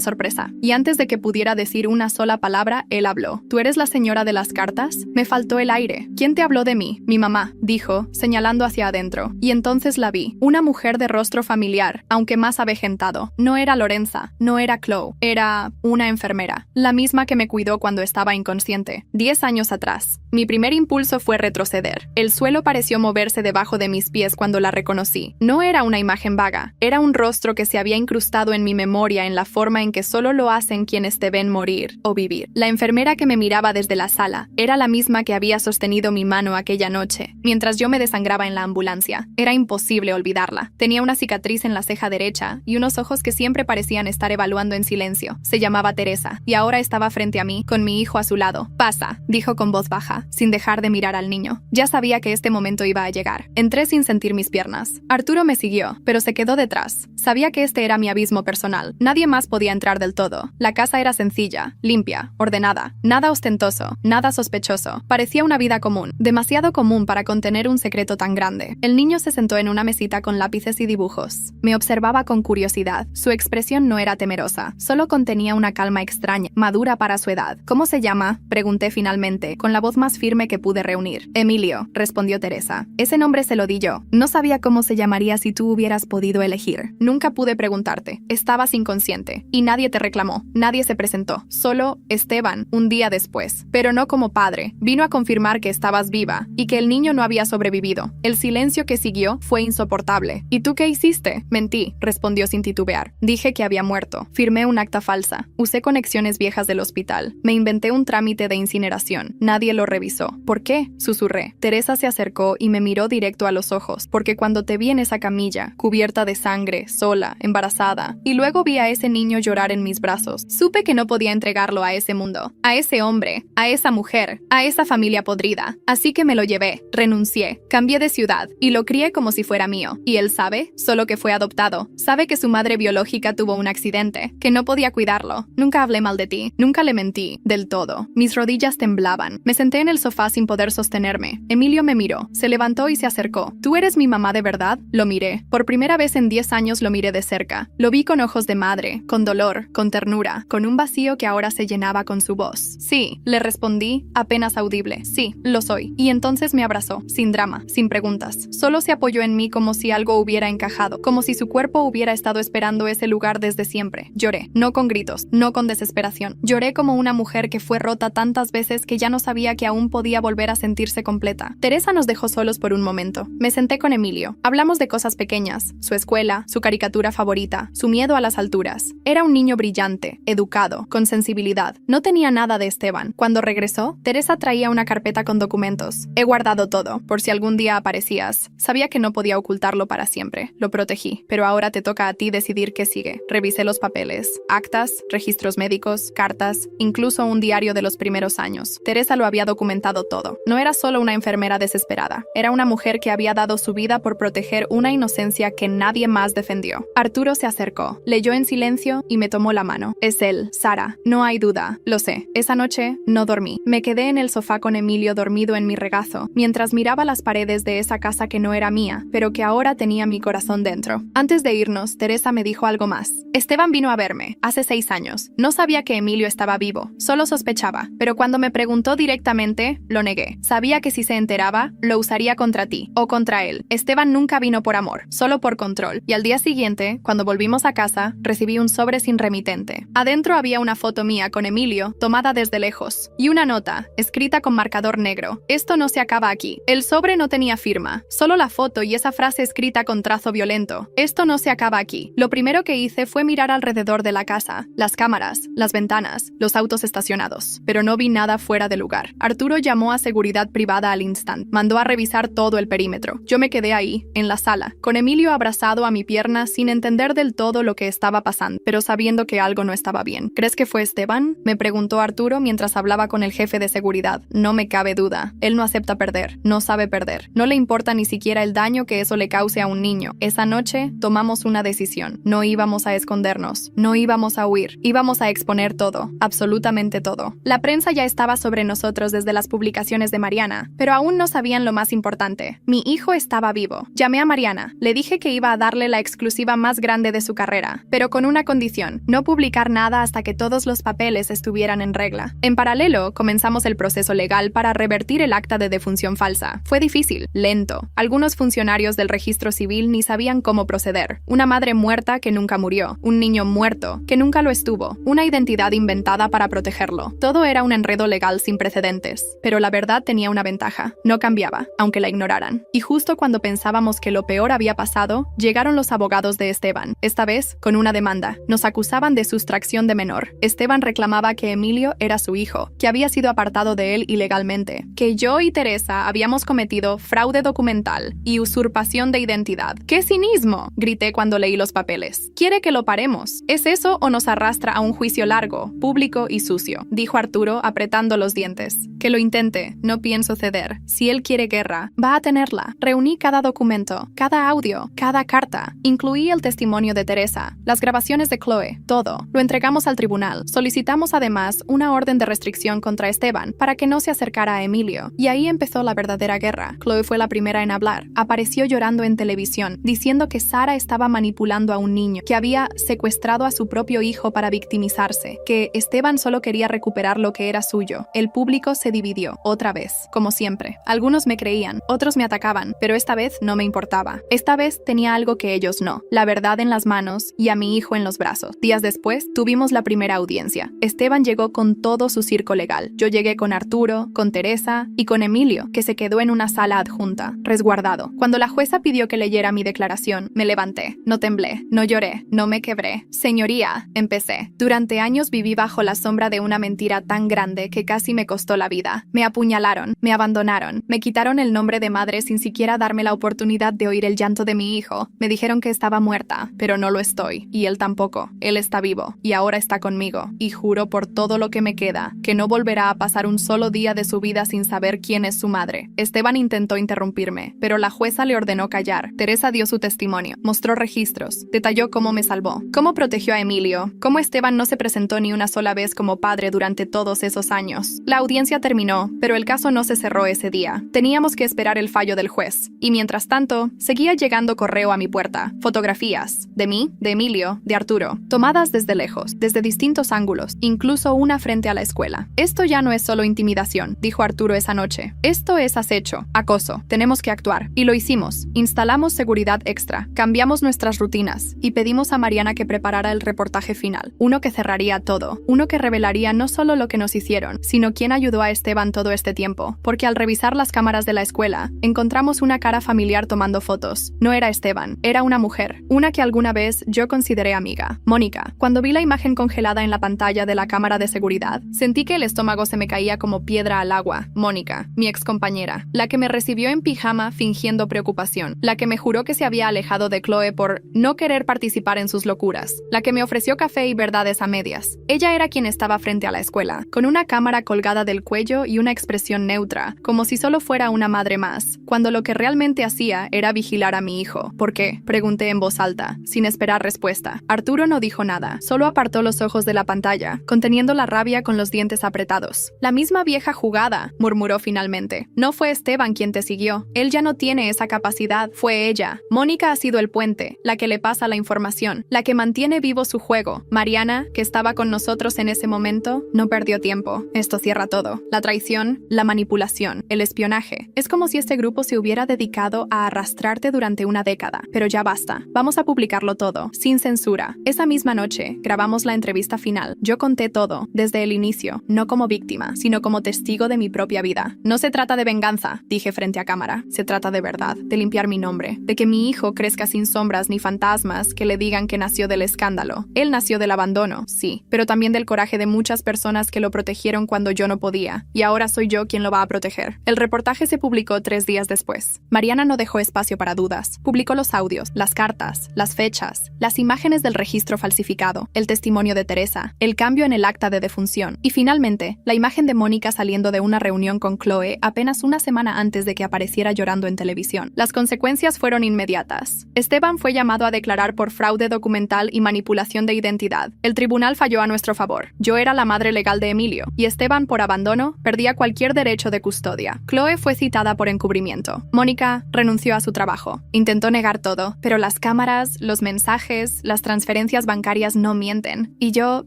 sorpresa. Y antes de que pudiera decir una sola palabra, él habló. ¿Tú eres la señora de las cartas? Me faltó el aire. ¿Quién te habló de mí? Mi mamá, dijo, señalando hacia adentro. Y entonces la vi. Una mujer de rostro familiar, aunque más avejentado. No era Lorenza, no era Chloe, era una enfermera. La misma que me cuidó cuando estaba inconsciente, 10 años atrás. Mi primer impulso fue retroceder. El suelo pareció moverse debajo de mis pies cuando la reconocí. No era una imagen vaga, era un rostro que se había incrustado en mi memoria en la forma en que solo lo hacen quienes te ven morir o vivir. La enfermera que me miraba desde la sala era la misma que había sostenido mi mano aquella noche, mientras yo me desangraba en la ambulancia. Era imposible olvidarla. Tenía una cicatriz en la ceja derecha y unos ojos que siempre parecían estar evaluando en silencio. Se llamaba Teresa y ahora estaba frente a mí, con mi hijo a su lado. «Pasa», dijo con voz baja, sin dejar de mirar al niño. Ya sabía que este momento iba a llegar. Entré sin sentir mis piernas. Arturo me siguió, pero se quedó detrás. Sabía que este era mi abismo personal. Nadie más podía entrar del todo. La casa era sencilla, limpia, ordenada. Nada ostentoso, nada sospechoso. Parecía una vida común, demasiado común para contener un secreto tan grande. El niño se sentó en una mesita con lápices y dibujos. Me observaba con curiosidad. Su expresión no era temerosa, solo contenía una calma extraña, madura para su edad. «¿Cómo se llama?», pregunté finalmente, con la voz más firme que pude reunir. «Emilio», respondió Teresa. «Ese nombre se lo di yo. No sabía cómo se llamaría si tú hubieras podido elegir. Nunca pude preguntarte. Estabas inconsciente. Y nadie te reclamó. Nadie se presentó. Solo Esteban, un día después. Pero no como padre. Vino a confirmar que estabas viva y que el niño no había sobrevivido. El silencio que siguió fue insoportable. ¿Y tú qué hiciste?». «Mentí», respondió sin titubear. «Dije que había muerto. Firmé un acta falsa. Usé conexiones viejas del hospital. Me inventé un trámite de incineración. Nadie lo revisó». «¿Por qué?», susurré. Teresa se acercó y me miró directo a los ojos, porque cuando te vi en esa camilla, cubierta de sangre, sola, embarazada, y luego vi a ese niño llorar en mis brazos, supe que no podía entregarlo a ese mundo, a ese hombre, a esa mujer, a esa familia podrida. Así que me lo llevé, renuncié, cambié de ciudad, y lo crié como si fuera mío. Y él sabe, solo que fue adoptado. Sabe que su madre biológica tuvo un accidente, que no podía cuidarlo. Nunca hablé mal de ti, nunca le mentí, del todo. Mis rodillas temblaban. Me senté en el sofá sin poder sostenerme. Emilio me miró, se levantó y se acercó. «¿Tú eres mi mamá de verdad?». Lo miré. Por primera vez en 10 años lo miré de cerca. Lo vi con ojos de madre, con dolor, con ternura, con un vacío que ahora se llenaba con su voz. «Sí», le respondí, apenas audible. «Sí, lo soy». Y entonces me abrazó, sin drama, sin preguntas. Solo se apoyó en mí como si algo hubiera encajado, como si su cuerpo hubiera estado esperando ese lugar desde siempre. Lloré, no con gritos, no con desesperación. Lloré como una mujer que fue rota tantas veces que ya no sabía que aún podía volver a sentirse completa. Teresa nos dejó solos por un momento. Me senté con Emilio. Hablamos de cosas pequeñas, su escuela, su caricatura favorita, su miedo a las alturas. Era un niño brillante, educado, con sensibilidad. No tenía nada de Esteban. Cuando regresó, Teresa traía una carpeta con documentos. «He guardado todo, por si algún día aparecías. Sabía que no podía ocultarlo para siempre. Lo protegí, pero ahora te toca a ti decidir qué sigue». Revisé los papeles, actas, registros médicos, cartas, incluso un diario de los primeros años. Teresa lo había documentado todo. No era solo una enfermera desesperada. Era una mujer que había dado su vida por proteger una inocencia que nadie más defendió. Arturo se acercó, leyó en silencio y me tomó la mano. «Es él, Sara. No hay duda. Lo sé». Esa noche no dormí. Me quedé en el sofá con Emilio dormido en mi regazo, mientras miraba las paredes de esa casa que no era mía, pero que ahora tenía mi corazón dentro. Antes de irnos, Teresa me dijo algo más. «Esteban vino a verme, hace 6 años. No sabía que Emilio estaba vivo. Solo sospechaba. Pero cuando me preguntó directamente, lo negué. Sabía que si se enteraba, lo usaría contra ti, o contra él. Esteban nunca vino por amor, solo por control. Y al día siguiente, cuando volvimos a casa, recibí un sobre sin remitente. Adentro había una foto mía con Emilio, tomada desde lejos, y una nota, escrita con marcador negro. «Esto no se acaba aquí». El sobre no tenía firma, solo la foto y esa frase escrita con trazo violento. «Esto no se acaba aquí». Lo primero que hice fue mirar alrededor de la casa, las cámaras, las ventanas, los autos estacionados, pero no vi nada fuera de lugar. Arturo llamó a seguridad privada al instante. Mandó a revisar todo el perímetro. Yo me quedé ahí, en la sala, con Emilio abrazado a mi pierna sin entender del todo lo que estaba pasando, pero sabiendo que algo no estaba bien. «¿Crees que fue Esteban?», me preguntó Arturo mientras hablaba con el el jefe de seguridad, no me cabe duda. Él no acepta perder, no sabe perder. No le importa ni siquiera el daño que eso le cause a un niño. Esa noche tomamos una decisión. No íbamos a escondernos, no íbamos a huir, íbamos a exponer todo, absolutamente todo. La prensa ya estaba sobre nosotros desde las publicaciones de Mariana, pero aún no sabían lo más importante. Mi hijo estaba vivo. Llamé a Mariana, le dije que iba a darle la exclusiva más grande de su carrera, pero con una condición: no publicar nada hasta que todos los papeles estuvieran en regla. En paralelo, comenzamos el proceso legal para revertir el acta de defunción falsa. Fue difícil, lento. Algunos funcionarios del registro civil ni sabían cómo proceder. Una madre muerta que nunca murió, un niño muerto que nunca lo estuvo, una identidad inventada para protegerlo. Todo era un enredo legal sin precedentes, pero la verdad tenía una ventaja: no cambiaba, aunque la ignoraran. Y justo cuando pensábamos que lo peor había pasado, llegaron los abogados de Esteban, esta vez con una demanda. Nos acusaban de sustracción de menor. Esteban reclamaba que Emilio era su hijo, que había sido apartado de él ilegalmente, que yo y Teresa habíamos cometido fraude documental y usurpación de identidad. ¡Qué cinismo!, grité cuando leí los papeles. ¿Quiere que lo paremos? ¿Es eso o nos arrastra a un juicio largo, público y sucio?, dijo Arturo apretando los dientes. Que lo intente, no pienso ceder. Si él quiere guerra, va a tenerla. Reuní cada documento, cada audio, cada carta. Incluí el testimonio de Teresa, las grabaciones de Chloe, todo. Lo entregamos al tribunal. Solicitamos además una orden de restricción contra Esteban para que no se acercara a Emilio. Y ahí empezó la verdadera guerra. Chloe fue la primera en hablar. Apareció llorando en televisión, diciendo que Sara estaba manipulando a un niño, que había secuestrado a su propio hijo para victimizarse, que Esteban solo quería recuperar lo que era suyo. El público se dividió, otra vez, como siempre. Algunos me creían, otros me atacaban, pero esta vez no me importaba. Esta vez tenía algo que ellos no: la verdad en las manos y a mi hijo en los brazos. Días después, tuvimos la primera audiencia. Esteban llegó con todo su circo legal. Yo llegué con Arturo, con Teresa y con Emilio, que se quedó en una sala adjunta, resguardado. Cuando la jueza pidió que leyera mi declaración, me levanté. No temblé, no lloré, no me quebré. Señoría, empecé. Durante años viví bajo la sombra de una mentira tan grande que casi me costó la vida. Me apuñalaron, me abandonaron, me quitaron el nombre de madre sin siquiera darme la oportunidad de oír el llanto de mi hijo. Me dijeron que estaba muerta, pero no lo estoy. Y él tampoco. Él está vivo, y ahora está conmigo. Y juro por todo lo que me queda, que no volverá a pasar un solo día de su vida sin saber quién es su madre. Esteban intentó interrumpirme, pero la jueza le ordenó callar. Teresa dio su testimonio, mostró registros, detalló cómo me salvó, cómo protegió a Emilio, cómo Esteban no se presentó ni una sola vez como padre durante todos esos años. La audiencia terminó, pero el caso no se cerró ese día. Teníamos que esperar el fallo del juez. Y mientras tanto, seguía llegando correo a mi puerta. Fotografías. De mí, de Emilio, de Arturo. Tomadas desde lejos, desde distintos ángulos, incluso una frente a la escuela. Esto ya no es solo intimidación, dijo Arturo esa noche. Esto es acecho, acoso. Tenemos que actuar. Y lo hicimos. Instalamos seguridad extra. Cambiamos nuestras rutinas. Y pedimos a Mariana que preparara el reportaje final. Uno que cerraría todo. Uno que revelaría no solo lo que nos hicieron, sino quién ayudó a Esteban todo este tiempo. Porque al revisar las cámaras de la escuela, encontramos una cara familiar tomando fotos. No era Esteban, era una mujer. Una que alguna vez yo consideré amiga. Mónica. Cuando vi la imagen congelada en la pantalla de la cámara de seguridad, sentí que el estómago se me caía como piedra al agua. Mónica, mi excompañera, la que me recibió en pijama fingiendo preocupación, la que me juró que se había alejado de Chloe por no querer participar en sus locuras, la que me ofreció café y verdades a medias. Ella era quien estaba frente a la escuela, con una cámara colgada del cuello y una expresión neutra, como si solo fuera una madre más, cuando lo que realmente hacía era vigilar a mi hijo. ¿Por qué?, pregunté en voz alta, sin esperar respuesta. Arturo no dijo nada, solo apartó los ojos de la pantalla, conteniendo la rabia con los dientes apretados. La misma vieja jugada, murmuró finalmente. No fue Esteban quien te siguió. Él ya no tiene esa capacidad. Fue ella. Mónica ha sido el puente, la que le pasa la información, la que mantiene vivo su juego. Mariana, que estaba con nosotros en ese momento, no perdió tiempo. Esto cierra todo. La traición, la manipulación, el espionaje. Es como si este grupo se hubiera dedicado a arrastrarte durante una década. Pero ya basta. Vamos a publicarlo todo, sin censura. Esa misma noche, grabamos la entrevista final. Yo conté todo, desde el inicio, no como víctima, sino como testigo de mi propia vida. No se trata de venganza, dije frente a cámara. Se trata de verdad, de limpiar mi nombre, de que mi hijo crezca sin sombras ni fantasmas que le digan que nació del escándalo. Él nació del abandono, sí, pero también del coraje de muchas personas que lo protegieron cuando yo no podía, y ahora soy yo quien lo va a proteger. El reportaje se publicó 3 días después. Mariana no dejó espacio para dudas. Publicó los audios, las cartas, las fechas, las imágenes del registro falsificado, el testimonio de Teresa, el cambio en el acta de defunción, y finalmente La imagen de Mónica saliendo de una reunión con Chloe apenas una semana antes de que apareciera llorando en televisión. Las consecuencias fueron inmediatas. Esteban fue llamado a declarar por fraude documental y manipulación de identidad. El tribunal falló a nuestro favor. Yo era la madre legal de Emilio, y Esteban, por abandono, perdía cualquier derecho de custodia. Chloe fue citada por encubrimiento. Mónica renunció a su trabajo. Intentó negar todo, pero las cámaras, los mensajes, las transferencias bancarias no mienten. Y yo,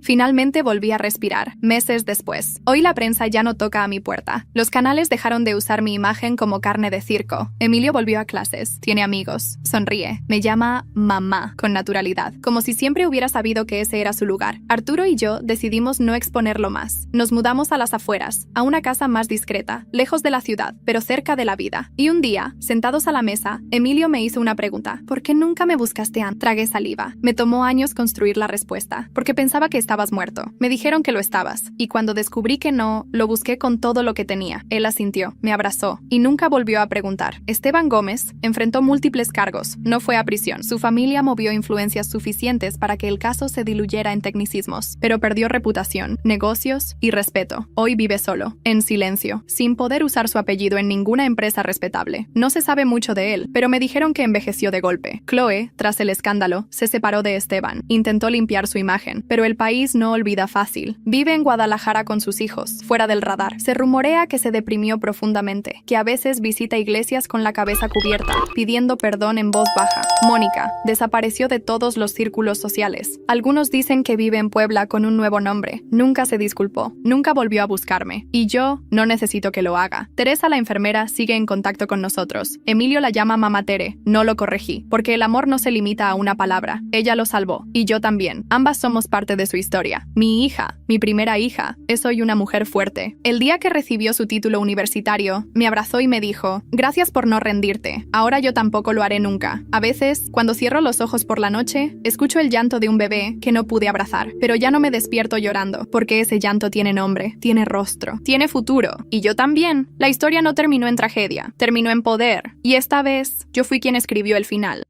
finalmente, volví a respirar, meses después. Hoy la prensa ya no toca a mi puerta. Los canales dejaron de usar mi imagen como carne de circo. Emilio volvió a clases, tiene amigos, sonríe, me llama mamá con naturalidad, como si siempre hubiera sabido que ese era su lugar. Arturo y yo decidimos no exponerlo más. Nos mudamos a las afueras, a una casa más discreta, lejos de la ciudad, pero cerca de la vida. Y un día, sentados a la mesa, Emilio me hizo una pregunta. ¿Por qué nunca me buscaste antes? Tragué saliva. Me tomó años construir la respuesta, porque pensaba que estabas muerto. Me dijeron que lo estabas, y cuando descubrí que no, lo busqué con todo lo que tenía. Él asintió, me abrazó, y nunca volvió a preguntar. Esteban Gómez enfrentó múltiples cargos, no fue a prisión. Su familia movió influencias suficientes para que el caso se diluyera en tecnicismos, pero perdió reputación, negocios y respeto. Hoy vive solo, en silencio, sin poder usar su apellido en ninguna empresa respetable. No se sabe mucho de él, pero me dijeron que envejeció de golpe. Chloe, tras el escándalo, se separó de Esteban. Intentó limpiar su imagen, pero el país no olvida fácil. Vive en Guadalajara con sus hijos, fuera del radar. Se rumorea que se deprimió profundamente, que a veces visita iglesias con la cabeza cubierta, pidiendo perdón en voz baja. Mónica desapareció de todos los círculos sociales. Algunos dicen que vive en Puebla con un nuevo nombre. Nunca se disculpó, nunca volvió a buscarme. Y yo no necesito que lo haga. Teresa, la enfermera, sigue en contacto con nosotros. Emilio la llama Mamá Tere. No lo corregí, porque el amor no se limita a una palabra. Ella lo salvó, y yo también. Ambas somos parte de su historia. Mi hija, mi primera hija, es hoy una mujer fuerte. El día que recibió su título universitario, me abrazó y me dijo, gracias por no rendirte. Ahora yo tampoco lo haré nunca. A veces, cuando cierro los ojos por la noche, escucho el llanto de un bebé que no pude abrazar, pero ya no me despierto llorando, porque ese llanto tiene nombre, tiene rostro, tiene futuro. Y yo también. La historia no terminó en tragedia, terminó en poder. Y esta vez, yo fui quien escribió el final.